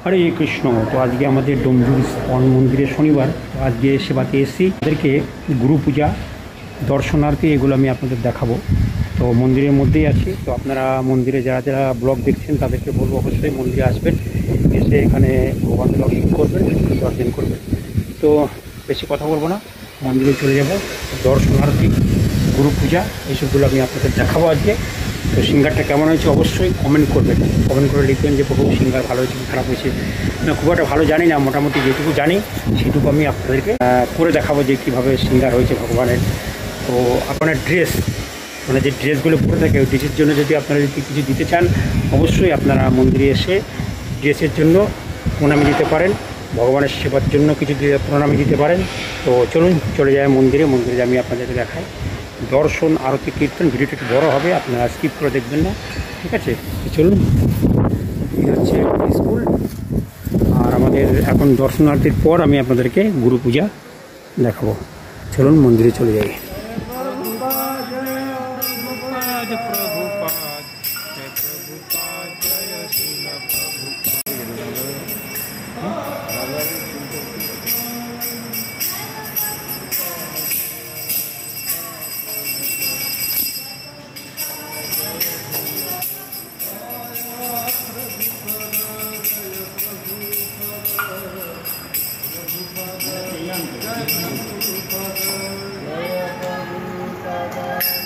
হরে কৃষ্ণ। তো আজকে আমাদের ডোমজুর ইস্কন মন্দিরে শনিবার, তো আজকে সেবাতে এসেছি। তাদেরকে গুরু পূজা, দর্শনার্থী, এগুলো আমি আপনাদের দেখাবো। তো মন্দিরের মধ্যেই আছি। তো আপনারা মন্দিরে যারা যারা ব্লগ দেখছেন তাদেরকে বলবো অবশ্যই মন্দিরে আসবেন, এসে এখানে ভগবানের দর্শন করবেন, দর্শন করবেন। তো বেশি কথা বলবো না, মন্দিরে চলে যাব। দর্শনার্থী, গুরু পূজা, এইসবগুলো আমি আপনাদের দেখাবো আজকে। তো সিঙ্গারটা কেমন হয়েছে অবশ্যই কমেন্ট করবেন, কমেন্ট করে লিখবেন যে বহু সিঙ্গার ভালো হয়েছে কি খারাপ হয়েছে। না, খুব একটা ভালো জানি না, মোটামুটি যেটুকু জানি সেটুকু আমি আপনাদেরকে করে দেখাবো যে কীভাবে সিঙ্গার হয়েছে ভগবানের। তো আপনার ড্রেস, মানে যে ড্রেসগুলো পরে থাকে, ওই ড্রেসের জন্য যদি আপনারা যদি কিছু দিতে চান, অবশ্যই আপনারা মন্দিরে এসে ড্রেসের জন্য প্রণামী দিতে পারেন, ভগবানের সেবার জন্য কিছু প্রণামী দিতে পারেন। তো চলুন চলে যায় মন্দিরে। মন্দিরে আমি আপনাদেরকে দেখাই দর্শন, আরতি, কীর্তন। ভিডিওটা একটু বড়ো হবে, আপনারা স্কিপ করে দেখবেন না, ঠিক আছে? চলুন। এই হচ্ছে স্কুল, আর আমাদের এখন দর্শনার্থীর পর আমি আপনাদেরকে গুরু পূজা দেখাবো। চলুন মন্দিরে চলে যাই।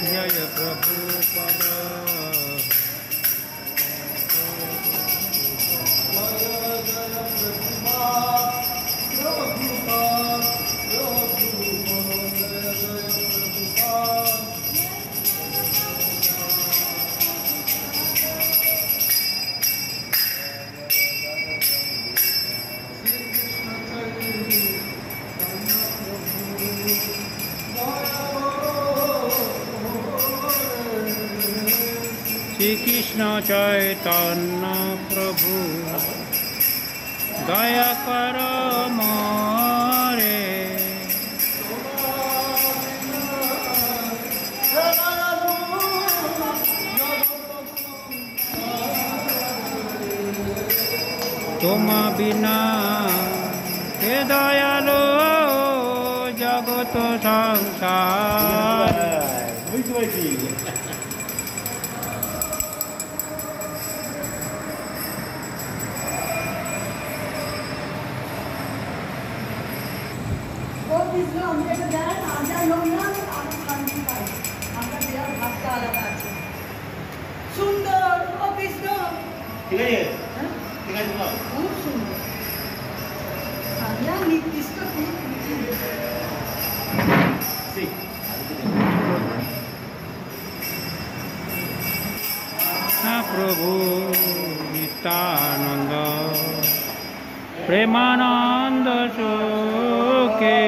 जय प्रभुपद। श्री कृष्ण चैतन्य प्रभु दया कर मोरे। तुम बिना के दयालो जगत संसार। সুন্দর অফিস, ঠিক আছে, ঠিক আছে, খুব সুন্দর। আমরা নির্দিষ্ট प्रभु नित्यानंद प्रेमानंद शोके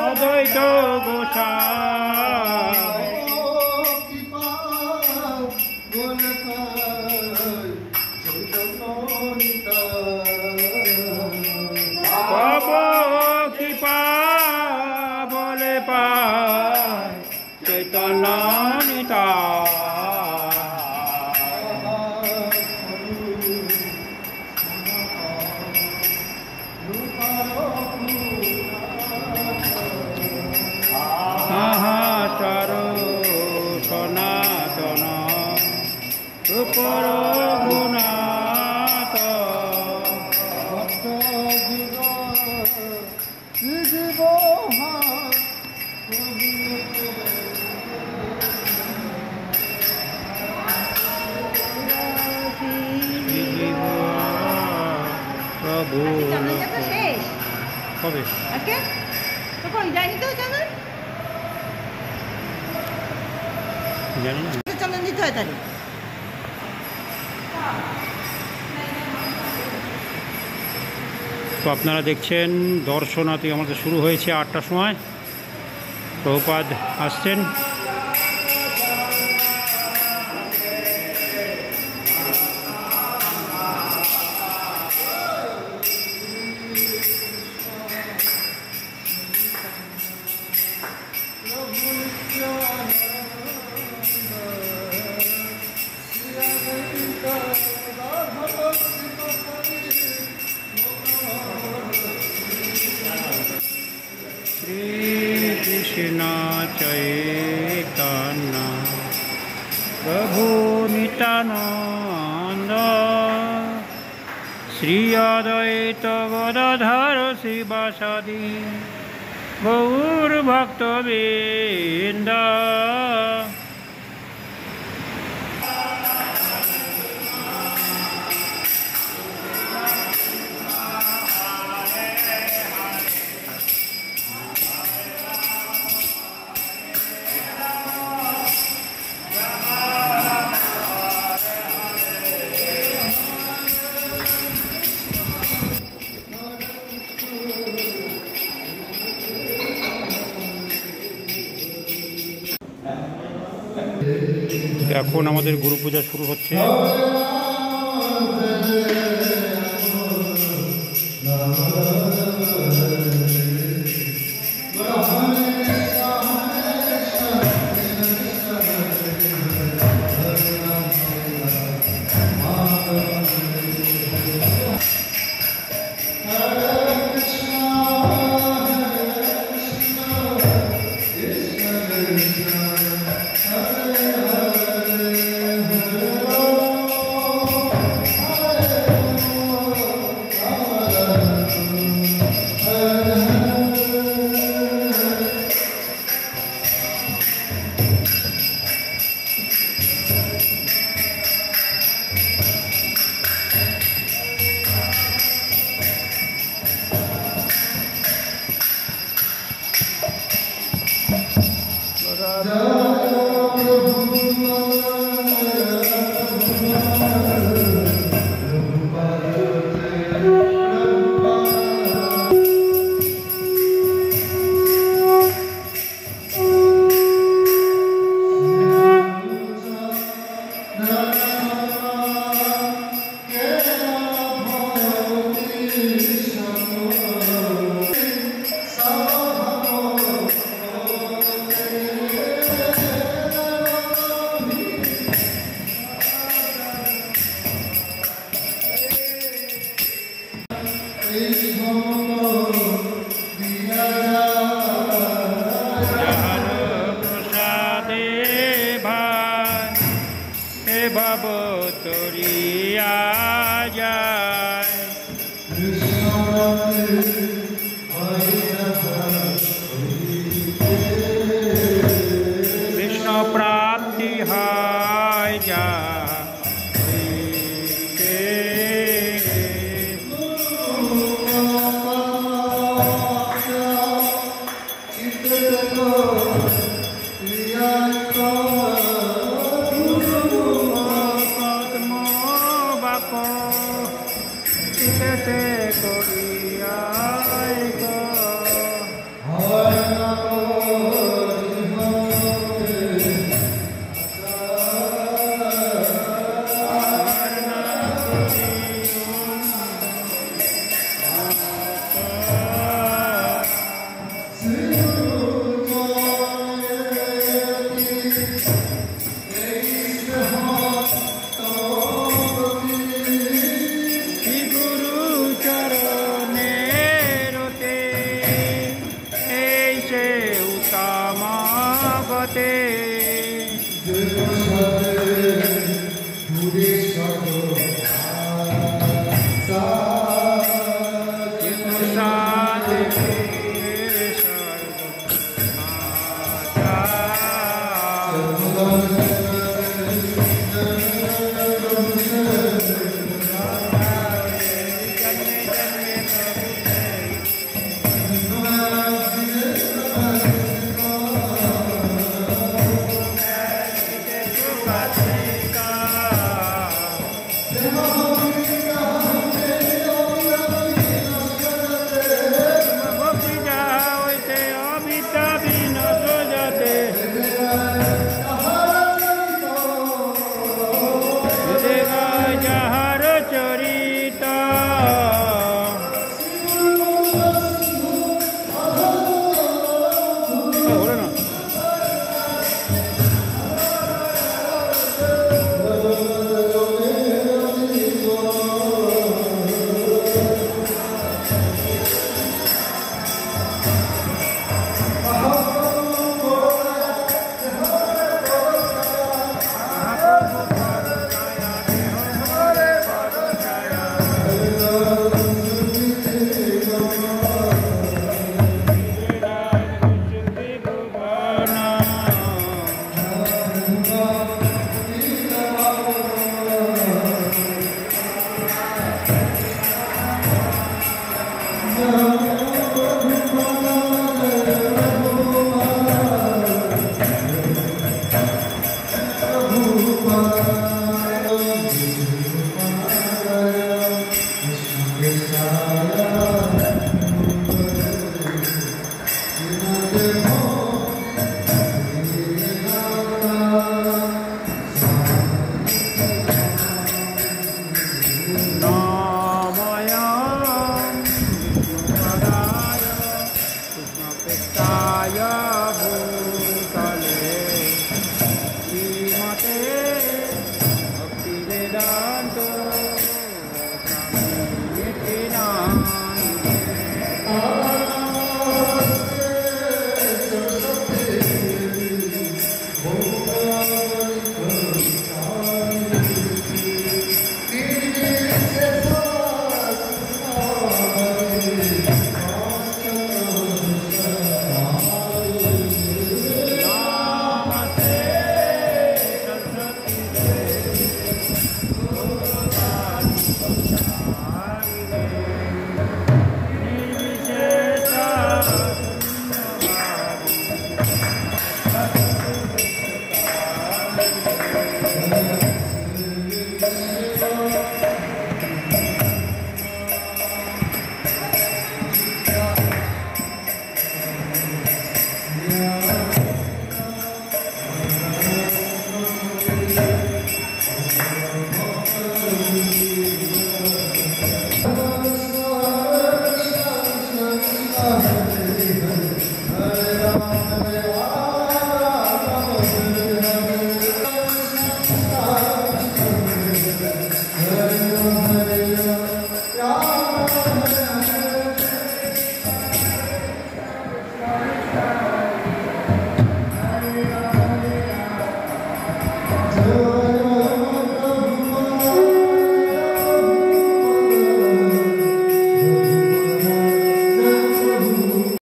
অদ্বৈত গোসাই কৃপা বলে পায় চৈতন্য নিতাই। সনাতন রূপর গুণাত প্রভু কবে তো কই যায়নি তো জানেন জানি না। চলেন দিতে হয় তাহলে। তো আপনারা দেখছেন দর্শনার্থী আমাদের শুরু হয়েছে 8টার সময়। প্রভুপাদ আসছেন। শ্রীকৃষ্ণ চৈতন্য প্রভু নিত্যানন্দ শ্রী অদ্বৈত গদাধর শিবাসাদি গৌর ভক্তবৃন্দ। এখন আমাদের গুরু পূজা শুরু হচ্ছে।